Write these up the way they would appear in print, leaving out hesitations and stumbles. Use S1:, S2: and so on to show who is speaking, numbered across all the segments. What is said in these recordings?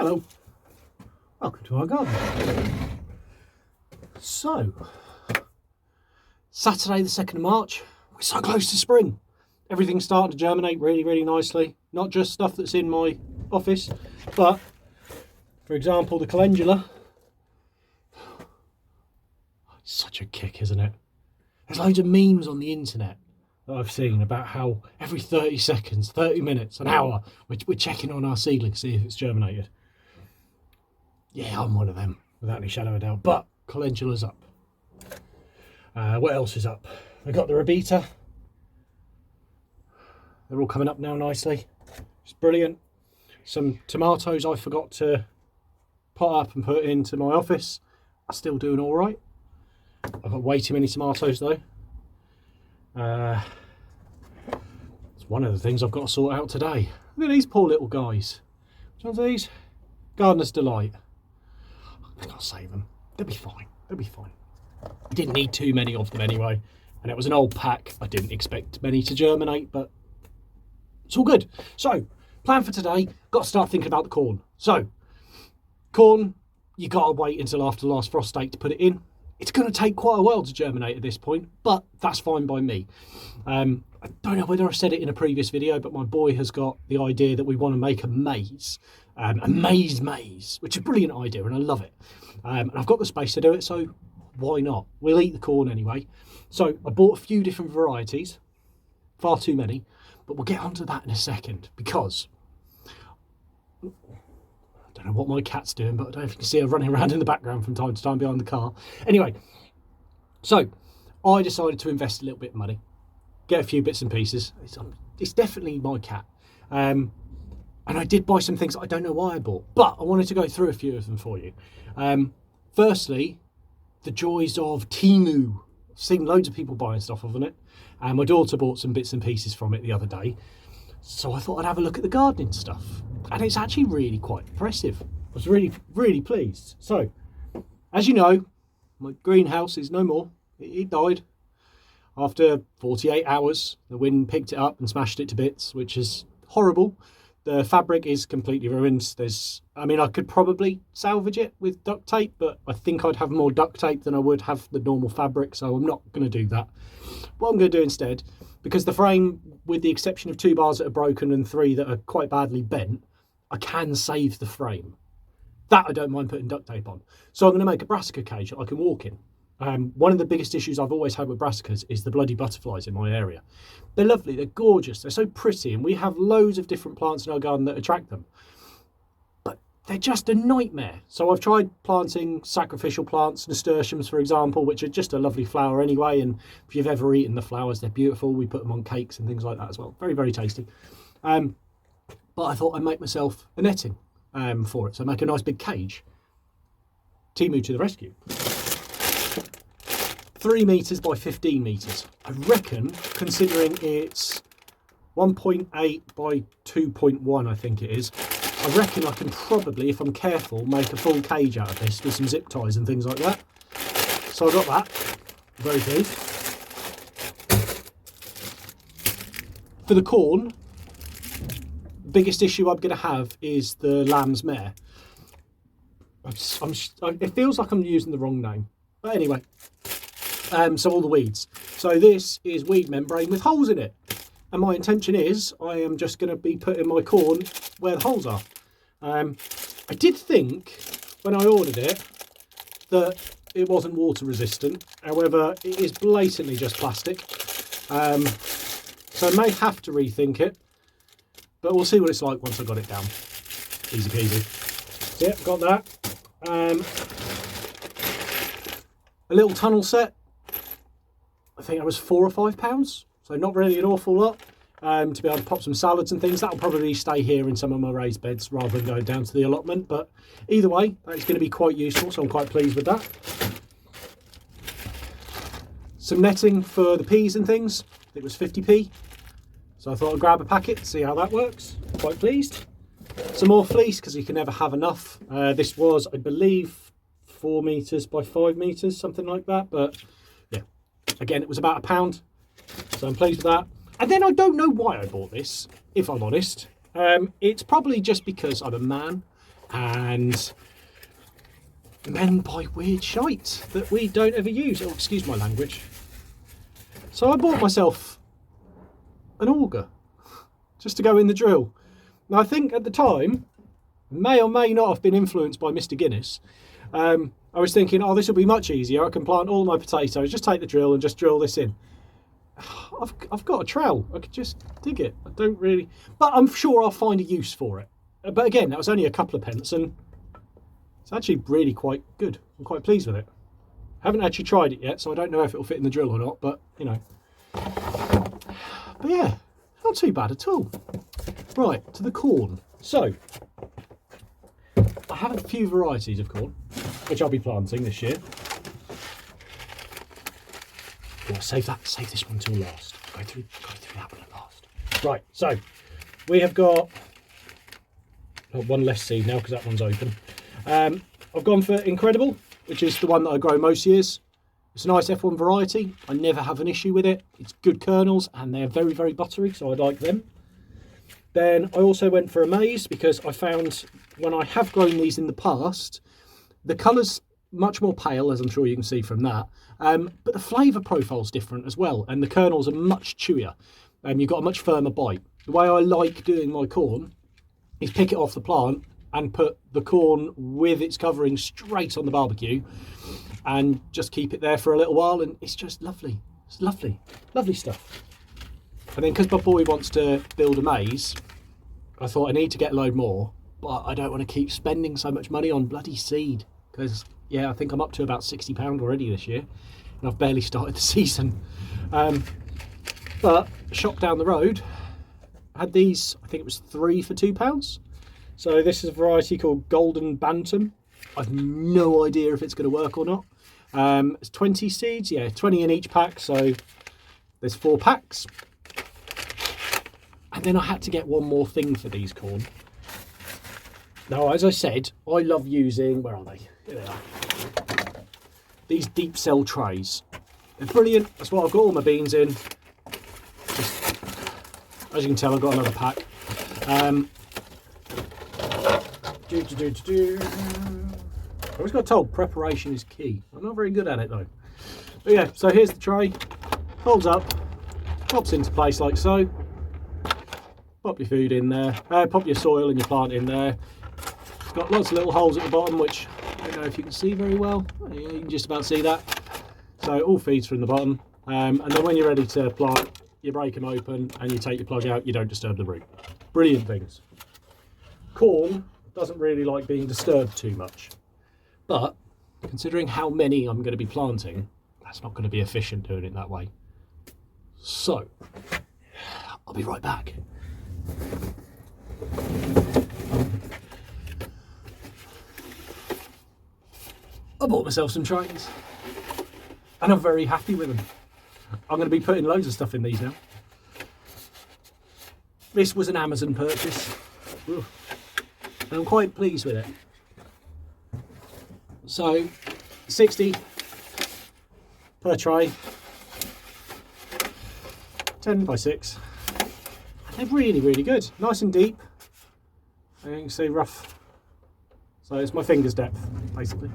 S1: Hello, welcome to our garden. So, Saturday the 2nd of March, we're so close to spring. Everything's starting to germinate really, really nicely. Not just stuff that's in my office, but, for example, the calendula. It's such a kick, isn't it? There's loads of memes on the internet that I've seen about how every 30 seconds, 30 minutes, an hour, we're checking on our seedling to see if it's germinated. Yeah, I'm one of them, without any shadow of a doubt. But calendula's up. What else is up? We've got the Robita. They're all coming up now nicely. It's brilliant. Some tomatoes I forgot to pot up and put into my office are still doing all right. I've got way too many tomatoes though. It's one of the things I've got to sort out today. Look at these poor little guys. Which ones are these? Gardener's Delight. I can't save them. They'll be fine. They'll be fine. I didn't need too many of them anyway. And it was an old pack. I didn't expect many to germinate, but it's all good. So, plan for today. Got to start thinking about the corn. So, corn, you got to wait until after the last frost date to put it in. It's going to take quite a while to germinate at this point, but that's fine by me. I don't know whether I said it in a previous video, but my boy has got the idea that we want to make a maze, which is a brilliant idea, and I love it. And I've got the space to do it, so why not? We'll eat the corn anyway. So I bought a few different varieties, far too many, but we'll get onto that in a second, because I don't know what my cat's doing, but I don't know if you can see her running around in the background from time to time behind the car. Anyway, so I decided to invest a little bit of money, get a few bits and pieces. It's definitely my cat. And I did buy some things I don't know why I bought, but I wanted to go through a few of them for you. Firstly, the joys of Temu. I've seen loads of people buying stuff off of it. And my daughter bought some bits and pieces from it the other day. So I thought I'd have a look at the gardening stuff. And it's actually really quite impressive. I was really, really pleased. So, as you know, my greenhouse is no more. It died. After 48 hours, the wind picked it up and smashed it to bits, which is horrible. The fabric is completely ruined. I could probably salvage it with duct tape, but I think I'd have more duct tape than I would have the normal fabric, so I'm not going to do that. What I'm going to do instead, because the frame, with the exception of 2 bars that are broken and 3 that are quite badly bent, I can save the frame. That I don't mind putting duct tape on. So I'm going to make a brassica cage that I can walk in. One of the biggest issues I've always had with brassicas is the bloody butterflies in my area. They're lovely, they're gorgeous, they're so pretty, and we have loads of different plants in our garden that attract them. But they're just a nightmare. So I've tried planting sacrificial plants, nasturtiums for example, which are just a lovely flower anyway, and if you've ever eaten the flowers, they're beautiful. We put them on cakes and things like that as well. Very, very tasty. But I thought I'd make myself a netting for it, so make a nice big cage. Temu to the rescue. 3 metres by 15 metres. I reckon, considering it's 1.8 by 2.1, I think it is, I reckon I can probably, if I'm careful, make a full cage out of this with some zip ties and things like that. So I got that. Very pleased. For the corn, the biggest issue I'm going to have is the lamb's mare. It feels like I'm using the wrong name. But anyway. So all the weeds. So this is weed membrane with holes in it. And my intention is I am just going to be putting my corn where the holes are. I did think when I ordered it that it wasn't water resistant. However, it is blatantly just plastic. So I may have to rethink it. But we'll see what it's like once I've got it down. Easy peasy. So, yeah, got that. A little tunnel set. I think it was £4 or £5, so not really an awful lot. To be able to pop some salads and things. That'll probably stay here in some of my raised beds rather than go down to the allotment. But either way, that's going to be quite useful, so I'm quite pleased with that. Some netting for the peas and things. It was 50p. So I thought I'd grab a packet, see how that works. Quite pleased. Some more fleece, because you can never have enough. This was, I believe, 4 metres by 5 metres, something like that. But yeah, again, it was about £1. So I'm pleased with that. And then I don't know why I bought this, if I'm honest. It's probably just because I'm a man and men buy weird shite that we don't ever use. Oh, excuse my language. So I bought myself an auger just to go in the drill. Now I think at the time, may or may not have been influenced by Mr. Guinness. I was thinking, oh, this will be much easier. I can plant all my potatoes, just take the drill and just drill this in. I've got a trowel. I could just dig it. I don't really, but I'm sure I'll find a use for it. But again, that was only a couple of pence, and it's actually really quite good. I'm quite pleased with it. I haven't actually tried it yet, so I don't know if it'll fit in the drill or not. But you know, but yeah, not too bad at all. Right, to the corn. So I have a few varieties of corn, which I'll be planting this year. Oh, save this one till last. Go through that one at last. Right, so we have got one less seed now because that one's open. I've gone for Incredible, which is the one that I grow most years. It's a nice F1 variety. I never have an issue with it. It's good kernels and they're very, very buttery, so I like them. Then I also went for Amaze because I found when I have grown these in the past, the colour's much more pale, as I'm sure you can see from that. But the flavour profile's different as well, and the kernels are much chewier. You've got a much firmer bite. The way I like doing my corn is pick it off the plant and put the corn with its covering straight on the barbecue and just keep it there for a little while, and it's just lovely. It's lovely, lovely stuff. And then because my boy wants to build a maze, I thought I need to get a load more, but I don't want to keep spending so much money on bloody seed because, yeah, I think I'm up to about £60 already this year, and I've barely started the season. But shop down the road had these, I think it was 3 for £2. So this is a variety called Golden Bantam. I've no idea if it's going to work or not. It's 20 seeds, yeah, 20 in each pack, so there's 4 packs. And then I had to get one more thing for these corn. Now, as I said, I love using, where are they? Here they are. These deep cell trays. They're brilliant. That's what I've got all my beans in. Just, as you can tell, I've got another pack. I always got told preparation is key. I'm not very good at it though. But yeah, so here's the tray. Folds up, pops into place like so. Pop your food in there, pop your soil and your plant in there. It's got lots of little holes at the bottom, which I don't know if you can see very well. Yeah, you can just about see that. So all feeds from the bottom. And then when you're ready to plant, you break them open and you take your plug out, you don't disturb the root. Brilliant things. Corn doesn't really like being disturbed too much. But considering how many I'm going to be planting, that's not going to be efficient doing it that way. So, I'll be right back. I bought myself some trays and I'm very happy with them. I'm going to be putting loads of stuff in these now. This was an Amazon purchase and I'm quite pleased with it. So 60 per tray, 10 by 6. They're really, really good. Nice and deep. And you can see rough. So it's my finger's depth, basically.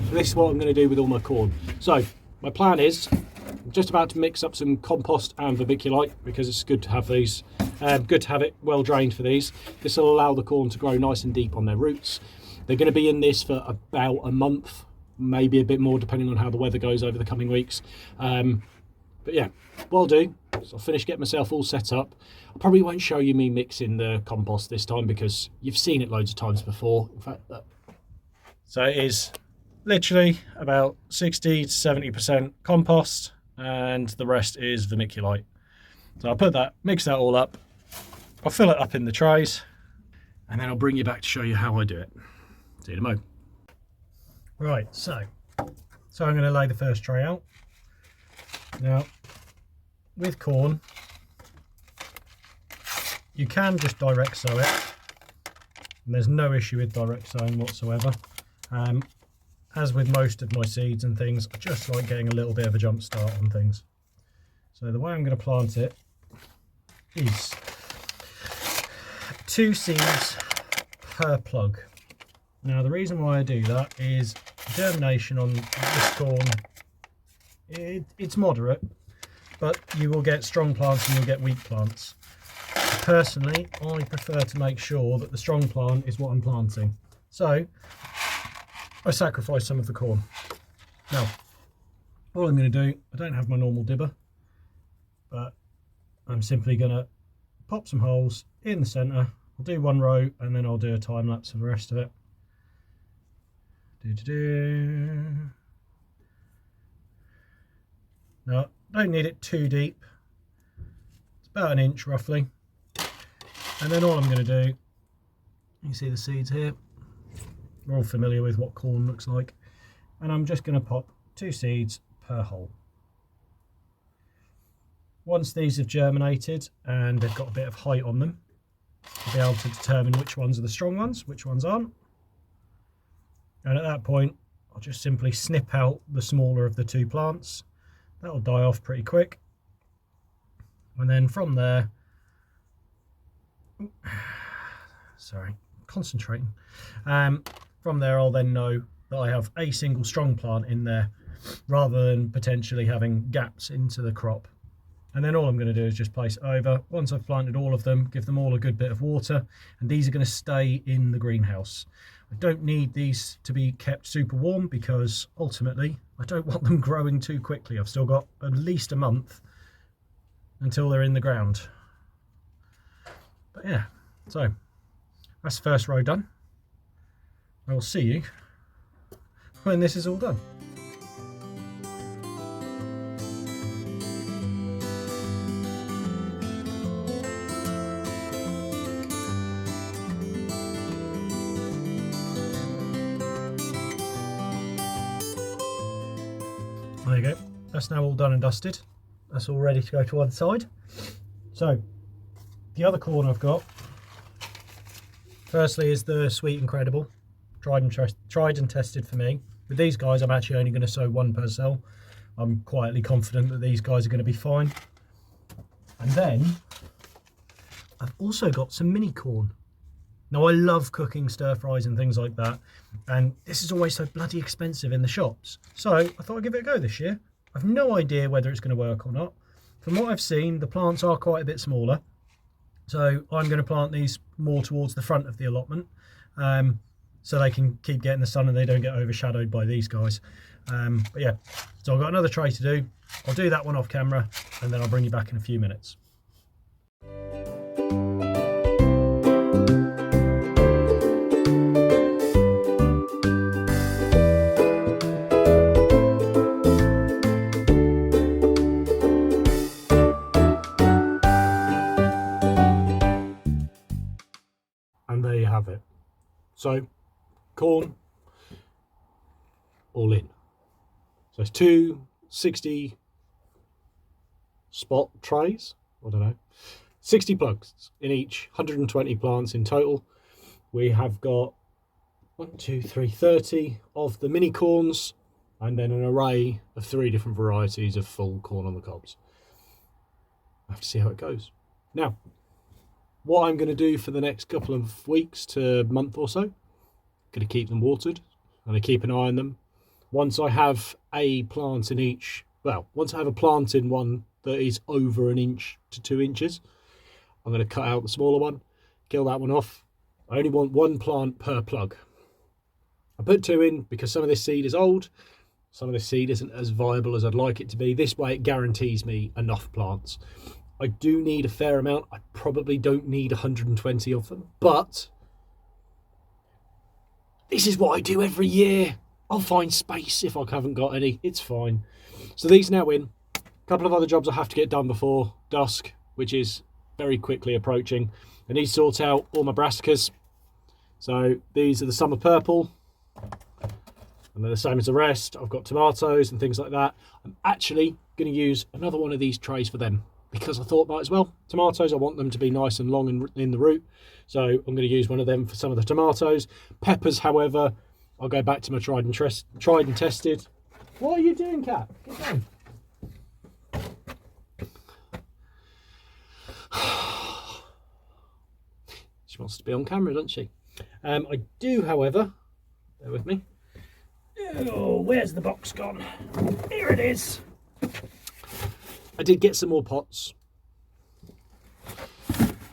S1: So this is what I'm going to do with all my corn. So my plan is, I'm just about to mix up some compost and vermiculite because it's good to have these. Good to have it well drained for these. This will allow the corn to grow nice and deep on their roots. They're going to be in this for about a month, maybe a bit more depending on how the weather goes over the coming weeks. But yeah, what I'll do is I'll finish getting myself all set up. I probably won't show you me mixing the compost this time because you've seen it loads of times before. In fact, so it is literally about 60 to 70% compost and the rest is vermiculite. So I'll mix that all up. I'll fill it up in the trays and then I'll bring you back to show you how I do it. See you in a mo. Right, so I'm going to lay the first tray out. Now, with corn, you can just direct sow it, and there's no issue with direct sowing whatsoever. As with most of my seeds and things, I just like getting a little bit of a jump start on things. So the way I'm going to plant it is 2 seeds per plug. Now the reason why I do that is germination on this corn, it's moderate, but you will get strong plants and you'll get weak plants. Personally, I prefer to make sure that the strong plant is what I'm planting. So I sacrifice some of the corn. Now, all I'm going to do, I don't have my normal dibber, but I'm simply going to pop some holes in the centre. I'll do one row and then I'll do a time lapse of the rest of it. Now, don't need it too deep. It's about an inch roughly. And then all I'm going to do, you can see the seeds here. We're all familiar with what corn looks like. And I'm just going to pop 2 seeds per hole. Once these have germinated and they've got a bit of height on them, I'll be able to determine which ones are the strong ones, which ones aren't. And at that point, I'll just simply snip out the smaller of the 2 plants. That'll die off pretty quick. And then from there, sorry, concentrating. From there, I'll then know that I have a single strong plant in there rather than potentially having gaps into the crop. And then all I'm going to do is just place it over. Once I've planted all of them, give them all a good bit of water, and these are going to stay in the greenhouse. I don't need these to be kept super warm because ultimately I don't want them growing too quickly. I've still got at least a month until they're in the ground. But yeah, so that's the first row done. I will see you when this is all done. There you go, that's now all done and dusted. That's all ready to go to one side. So the other corn I've got, firstly, is the Sweet Incredible, tried and tested for me. With these guys, I'm actually only going to sow 1 per cell. I'm quietly confident that these guys are going to be fine. And then I've also got some mini corn. Now, I love cooking stir fries and things like that, and this is always so bloody expensive in the shops. So I thought I'd give it a go this year. I've no idea whether it's going to work or not. From what I've seen, the plants are quite a bit smaller. So I'm going to plant these more towards the front of the allotment, so they can keep getting the sun and they don't get overshadowed by these guys. But yeah, so I've got another tray to do. I'll do that one off camera and then I'll bring you back in a few minutes. And there you have it. So, corn, all in. So it's 2 60 spot trays, I don't know, 60 plugs in each, 120 plants in total. We have got 30 of the mini corns, and then an array of 3 different varieties of full corn on the cobs. I have to see how it goes. Now, what I'm going to do for the next couple of weeks to month or so, I'm going to keep them watered. I'm going to keep an eye on them. Once I have a plant in each, well, once I have a plant in one that is over 1 inch to 2 inches, I'm going to cut out the smaller one, kill that one off. I only want 1 plant per plug. I put 2 in because some of this seed is old. Some of this seed isn't as viable as I'd like it to be. This way it guarantees me enough plants. I do need a fair amount. I probably don't need 120 of them, but this is what I do every year. I'll find space if I haven't got any. It's fine. So these now in. A couple of other jobs I have to get done before dusk, which is very quickly approaching. I need to sort out all my brassicas. So these are the summer purple, and they're the same as the rest. I've got tomatoes and things like that. I'm actually going to use another one of these trays for them, because I thought might as well. Tomatoes, I want them to be nice and long in the root, so I'm going to use one of them for some of the tomatoes. Peppers, however, I'll go back to my tried and tested. What are you doing, Cat? Get down. She wants to be on camera, doesn't she? I do, however, Bear with me. Oh, where's the box gone? Here it is. I did get some more pots.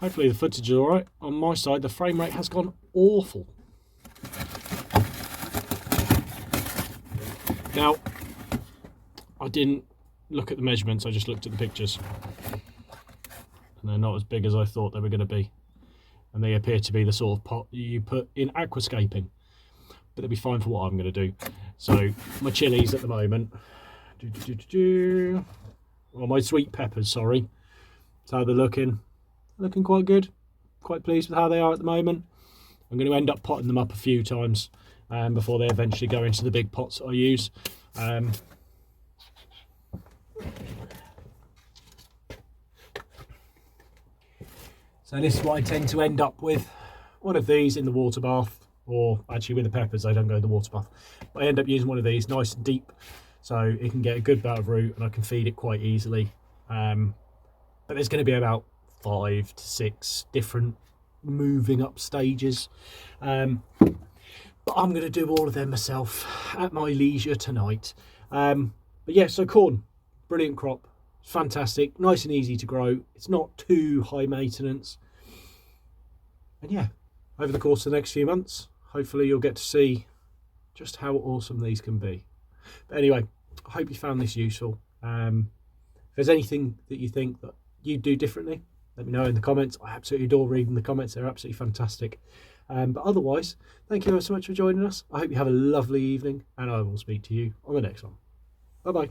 S1: Hopefully the footage is alright. On my side, the frame rate has gone awful. Now, I didn't look at the measurements, I just looked at the pictures. And they're not as big as I thought they were going to be. And they appear to be the sort of pot you put in aquascaping. But they'll be fine for what I'm going to do. So, my chilies at the moment. Well, my sweet peppers, sorry. That's how they're looking. Looking quite good. Quite pleased with how they are at the moment. I'm going to end up potting them up a few times before they eventually go into the big pots that I use. So this is what I tend to end up with. One of these in the water bath, or actually with the peppers, they don't go in the water bath. I end up using one of these nice and deep, so it can get a good bout of root and I can feed it quite easily. But there's going to be about 5 to 6 different moving up stages. But I'm going to do all of them myself at my leisure tonight. But yeah, so corn, brilliant crop. Fantastic, nice and easy to grow. It's not too high maintenance. And yeah, over the course of the next few months, hopefully you'll get to see just how awesome these can be. But anyway, I hope you found this useful. If there's anything that you think that you'd do differently, let me know in the comments. I absolutely adore reading the comments. They're absolutely fantastic. But otherwise, thank you ever so much for joining us. I hope you have a lovely evening, and I will speak to you on the next one. Bye-bye.